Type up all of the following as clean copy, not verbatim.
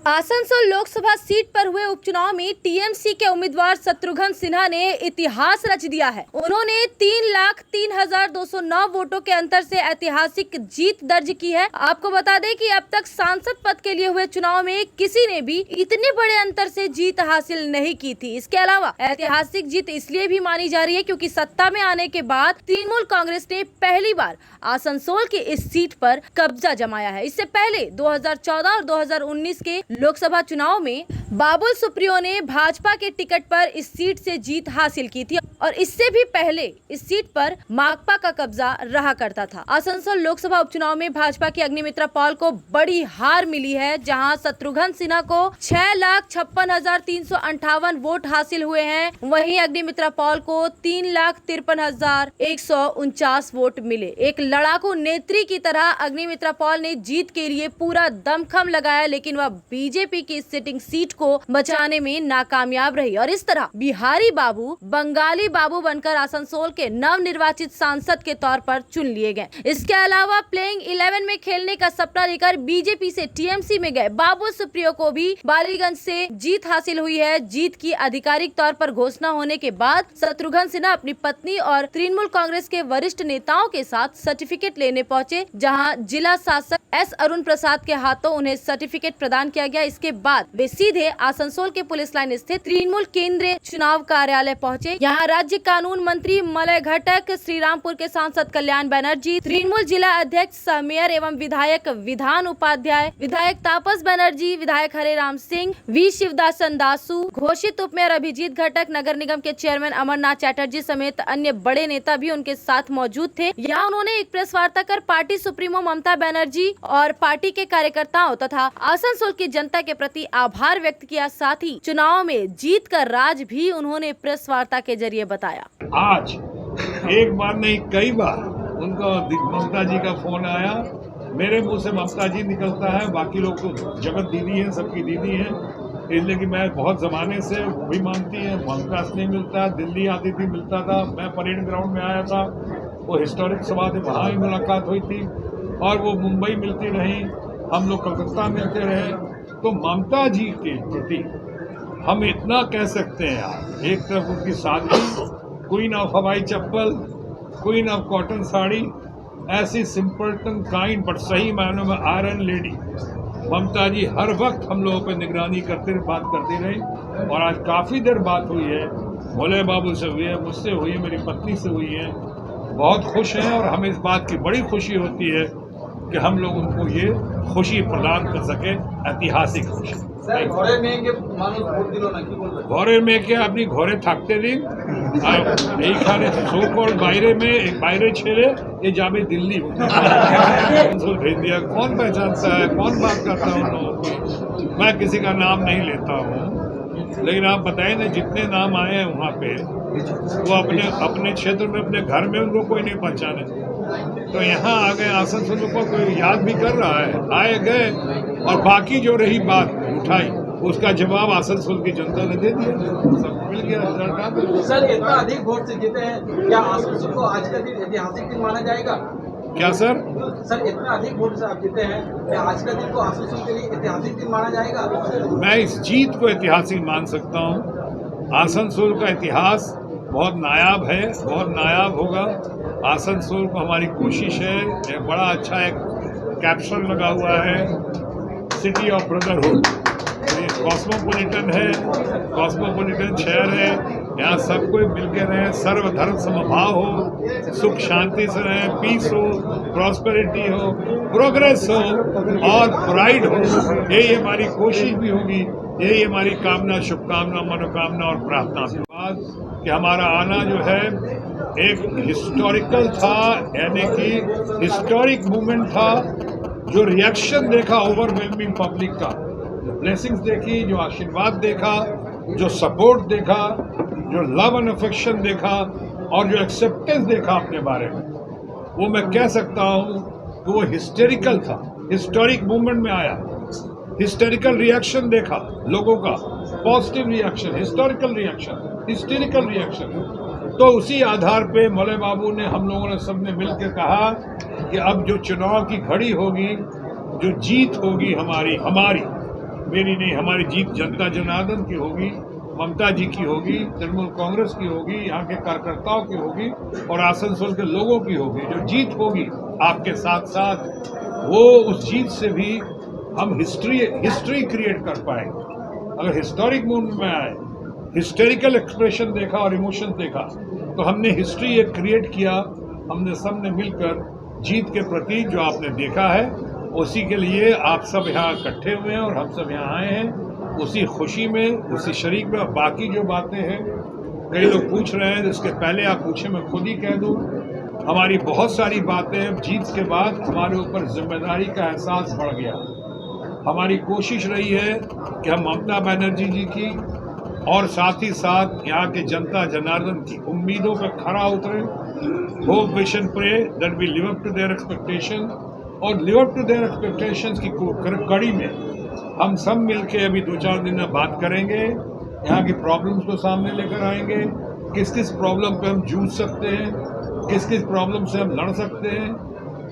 Asansol Lok Sabha seat पर हुए उपचुनाव में टीएमसी के उम्मीदवार शत्रुघ्न सिन्हा ने इतिहास रच दिया है। उन्होंने 3,03,209 वोटों के अंतर से ऐतिहासिक जीत दर्ज की है। आपको बता दें कि अब तक सांसद पद के लिए हुए चुनाव में किसी ने भी इतने बड़े अंतर से जीत हासिल नहीं की थी। इसके अलावा ऐतिहासिक जीत इसलिए भी मानी जा रही है क्योंकि सत्ता में आने के बाद तृणमूल कांग्रेस ने पहली बार आसनसोल की इस सीट पर कब्जा जमाया है। इससे पहले 2014 और 2019 के लोकसभा चुनाव में बाबुल सुप्रियो ने भाजपा के टिकट पर इस सीट से जीत हासिल की थी और इससे भी पहले इस सीट पर माकपा का कब्जा रहा करता था। आसनसोल लोकसभा उपचुनाव में भाजपा की अग्निमित्रा पॉल को बड़ी हार मिली है, जहां शत्रुघ्न सिन्हा को 6,56,358 वोट हासिल हुए हैं। वहीं अग्निमित्रा पॉल को 3,53,149 वोट मिले। एक लड़ाकू नेत्री की तरह अग्निमित्रा पॉल ने जीत के लिए पूरा दमखम लगाया, लेकिन वह बीजेपी की सिटिंग सीट को बचाने में नाकामयाब रही और इस तरह बिहारी बाबू बंगाली बाबू बनकर आसनसोल के नव निर्वाचित सांसद के तौर पर चुन लिए गए। इसके अलावा प्लेइंग 11 में खेलने का सपना लेकर बीजेपी से टीएमसी में गए बाबुल सुप्रियो को भी बालीगंज से जीत हासिल हुई है। जीत की आधिकारिक तौर पर घोषणा होने के बाद शत्रुघ्न सिन्हा अपनी पत्नी और तृणमूल कांग्रेस के वरिष्ठ नेताओं के साथ सर्टिफिकेट लेने पहुंचे, जहां जिला शासक एस अरुण प्रसाद के हाथों उन्हें सर्टिफिकेट प्रदान किया गया। इसके बाद वे सीधे आसनसोल के पुलिस लाइन स्थित तृणमूल केंद्रीय चुनाव कार्यालय पहुंचे। यहां राज्य कानून मंत्री मलय घटक, श्रीरामपुर के सांसद कल्याण बनर्जी, तृणमूल जिला अध्यक्ष सह मेयर एवं विधायक विधान उपाध्याय, विधायक तापस बनर्जी, विधायक हरेराम सिंह, वी शिवदासन दासू, घोषित उपमेयर अभिजीत घटक, नगर निगम के चेयरमैन अमरनाथ चैटर्जी समेत अन्य बड़े नेता भी उनके साथ मौजूद थे। यहाँ उन्होंने एक प्रेस वार्ता कर पार्टी सुप्रीमो ममता बनर्जी और पार्टी के कार्यकर्ताओं तथा आसनसोल की जनता के प्रति आभार व्यक्त किया। साथ ही चुनाव में जीत का राज भी उन्होंने प्रेस वार्ता के जरिए बताया। आज एक बार नहीं कई बार उनको ममता जी का फोन आया, मेरे मुंह से ममता जी निकलता है, बाकी लोग तो जगत दीदी है, सबकी दीदी है, इसलिए कि मैं बहुत ज़माने से वो भी मानती है। ममता से नहीं मिलता, दिल्ली आती थी मिलता था, मैं परेड ग्राउंड में आया था, वो हिस्टोरिक सभा से वहाँ ही मुलाकात हुई थी और वो मुंबई मिलती रही, हम लोग कलकत्ता मिलते रहे। तो ममता जी के प्रति हम इतना कह सकते हैं यार, एक तरफ उनकी सादगी, क्वीन ऑफ हवाई चप्पल, क्वीन ऑफ कॉटन साड़ी, ऐसी सिंपलटन काइंड बट सही मायनों में आयरन लेडी ममता जी हर वक्त हम लोगों पर निगरानी करते बात करती रही। और आज काफ़ी देर बात हुई है, भोले बाबू से हुई है, मुझसे हुई है, मेरी पत्नी से हुई है, बहुत खुश हैं और हमें इस बात की बड़ी खुशी होती है कि हम लोग उनको ये खुशी प्रदान कर सके, ऐतिहासिक खुशी। ঘরের মেয়েকে আপনি ঘরে থাকতে দিন, আর এইখানে সোকল বাইরে ছেড়ে ये जावे दिल्ली भेज दिया। कौन पहचानता है, कौन बात करता है उन लोगों की? मैं किसी का नाम नहीं लेता हूँ, लेकिन आप बताएं ना, जितने नाम आए हैं वहाँ पे वो अपने क्षेत्र में, अपने घर में उनको कोई नहीं पहचाने। तो यहाँ आ गए, आसनसोल को कोई याद भी कर रहा है, आए गए और बाकी जो रही बात उठाई उसका जवाब आसनसोल की जनता ने दे दिया, सब मिल गया। सर इतना अधिक वोट से जीते हैं, क्या आसनसोल को आज का दिन ऐतिहासिक दिन माना जाएगा? क्या सर इतना अधिक वोट से आप जीते हैं, क्या आज का दिन को आसनसोल के लिए ऐतिहासिक दिन माना जाएगा? मैं इस जीत को ऐतिहासिक मान सकता हूँ। आसनसोल का इतिहास बहुत नायाब है, बहुत नायाब होगा। आसनसोल को हमारी कोशिश है, एक बड़ा अच्छा एक कैप्शन लगा हुआ है, सिटी ऑफ ब्रदरहुड। कॉस्मोपॉलिटन है, कॉस्मोपॉलिटन शहर है, यहाँ सब कोई मिलकर रहे, सर्वधर्म समभाव हो, सुख शांति से रहे, पीस हो, प्रॉस्पेरिटी हो, प्रोग्रेस हो और प्राइड हो। यही हमारी कोशिश भी होगी, यही हमारी कामना, शुभकामना, मनोकामना और प्रार्थना के बाद कि हमारा आना जो है एक हिस्टोरिकल था, यानी कि हिस्टोरिक मूवमेंट था। जो रिएक्शन देखा ओवरवेलमिंग पब्लिक का, जो ब्लेसिंग्स देखी, जो आशीर्वाद देखा, जो सपोर्ट देखा, जो लव एंड अफेक्शन देखा और जो एक्सेप्टेंस देखा अपने बारे में, वो मैं कह सकता हूँ कि वो हिस्टेरिकल था। हिस्टोरिक मूवमेंट में आया, हिस्टेरिकल रिएक्शन देखा लोगों का, positive reaction, historical reaction, hysterical reaction. तो उसी आधार पे मौले बाबू ने, हम लोगों ने सबने मिलकर कहा कि अब जो चुनाव की घड़ी होगी, जो जीत होगी हमारी, मेरी नहीं, हमारी जीत जनता जनार्दन की होगी, ममता जी की होगी, तृणमूल कांग्रेस की होगी, यहाँ के कार्यकर्ताओं की होगी और आसनसोल के लोगों की होगी। जो जीत होगी आपके साथ साथ, वो उस जीत से भी हम हिस्ट्री क्रिएट कर पाएंगे। अगर हिस्टोरिक मूवमेंट में आए, हिस्टेरिकल एक्सप्रेशन देखा और इमोशन देखा, तो हमने हिस्ट्री एक क्रिएट किया। हमने सबने मिलकर जीत के प्रति जो आपने देखा है, उसी के लिए आप सब यहाँ इकट्ठे हुए हैं और हम सब यहाँ आए हैं, उसी खुशी में, उसी शरीक में। बाकी जो बातें हैं, कई लोग पूछ रहे हैं, इसके पहले आप पूछे, मैं खुद ही कह दूँ, हमारी बहुत सारी बातें जीत के बाद हमारे ऊपर जिम्मेदारी का एहसास बढ़ गया। हमारी कोशिश रही है कि हम ममता बनर्जी जी की और साथ ही साथ यहाँ के जनता जनार्दन की उम्मीदों पर खरा उतरे, hope wish and pray that we live up to their expectation, और live up to their expectations की कड़ी में हम सब मिलके अभी 2-4 दिन में बात करेंगे, यहाँ की प्रॉब्लम्स को सामने लेकर आएंगे, किस किस प्रॉब्लम पे हम जूझ सकते हैं, किस किस प्रॉब्लम से हम लड़ सकते हैं,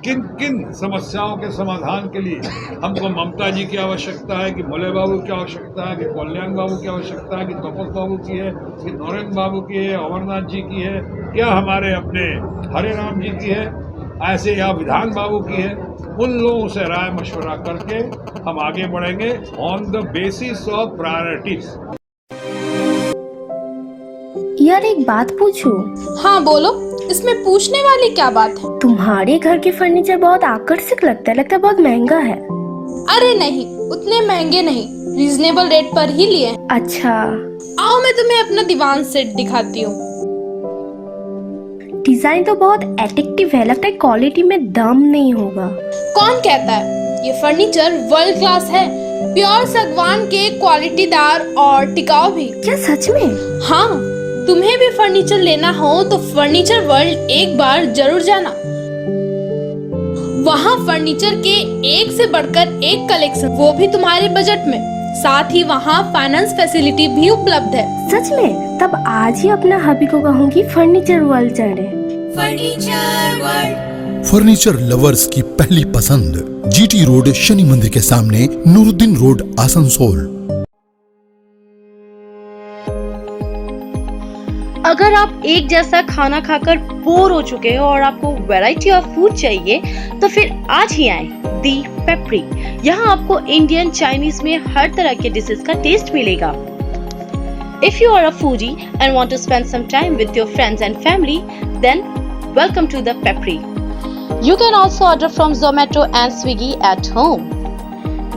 किन किन समस्याओं के समाधान के लिए हमको ममता जी की आवश्यकता है, कि भोले बाबू की आवश्यकता है, कि कल्याण बाबू की आवश्यकता है, कि तपस बाबू की है, कि नरेंद्र बाबू की है, अमरनाथ जी की है, क्या हमारे अपने हरे राम जी की है, ऐसे या विधान बाबू की है। उन लोगों से राय मशवरा करके हम आगे बढ़ेंगे on the basis of priorities. यार एक बात पूछूं? हाँ बोलो, इसमें पूछने वाली क्या बात है? तुम्हारे घर के फर्नीचर बहुत आकर्षक लगता है बहुत महंगा है। अरे नहीं, उतने महंगे नहीं, रीजनेबल रेट पर ही लिए हैं। अच्छा, आओ मैं तुम्हें अपना दीवान सेट दिखाती हूँ। डिजाइन तो बहुत एट्रैक्टिव है, लगता है क्वालिटी में दम नहीं होगा। कौन कहता है? ये फर्नीचर वर्ल्ड क्लास है, प्योर सागवान के, क्वालिटीदार और टिकाऊ भी। क्या सच में? हाँ, तुम्हें भी फर्नीचर लेना हो तो फर्नीचर वर्ल्ड एक बार जरूर जाना। वहाँ फर्नीचर के एक से बढ़कर एक कलेक्शन, वो भी तुम्हारे बजट में। साथ ही वहाँ फाइनेंस फैसिलिटी भी उपलब्ध है। सच में? तब आज ही अपना हबी को कहूँगी फर्नीचर वर्ल्ड चढ़े। फर्नीचर लवर्स की पहली पसंद, जीटी रोड, शनि मंदिर के सामने, नूरुद्दीन रोड, आसनसोल। अगर आप एक जैसा खाना खाकर बोर हो चुके हो और आपको वैरायटी ऑफ फूड चाहिए, तो फिर आज ही आए दी पेपरी। यहाँ आपको इंडियन, चाइनीज में हर तरह के डिशेस का टेस्ट मिलेगा। If you are a foodie and want to spend some time with your friends and family, then welcome to the Pepri. You can also order from Zomato and Swiggy at home.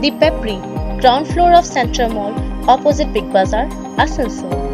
The Pepri, ground floor of Central Mall, opposite Big Bazaar, Asansol.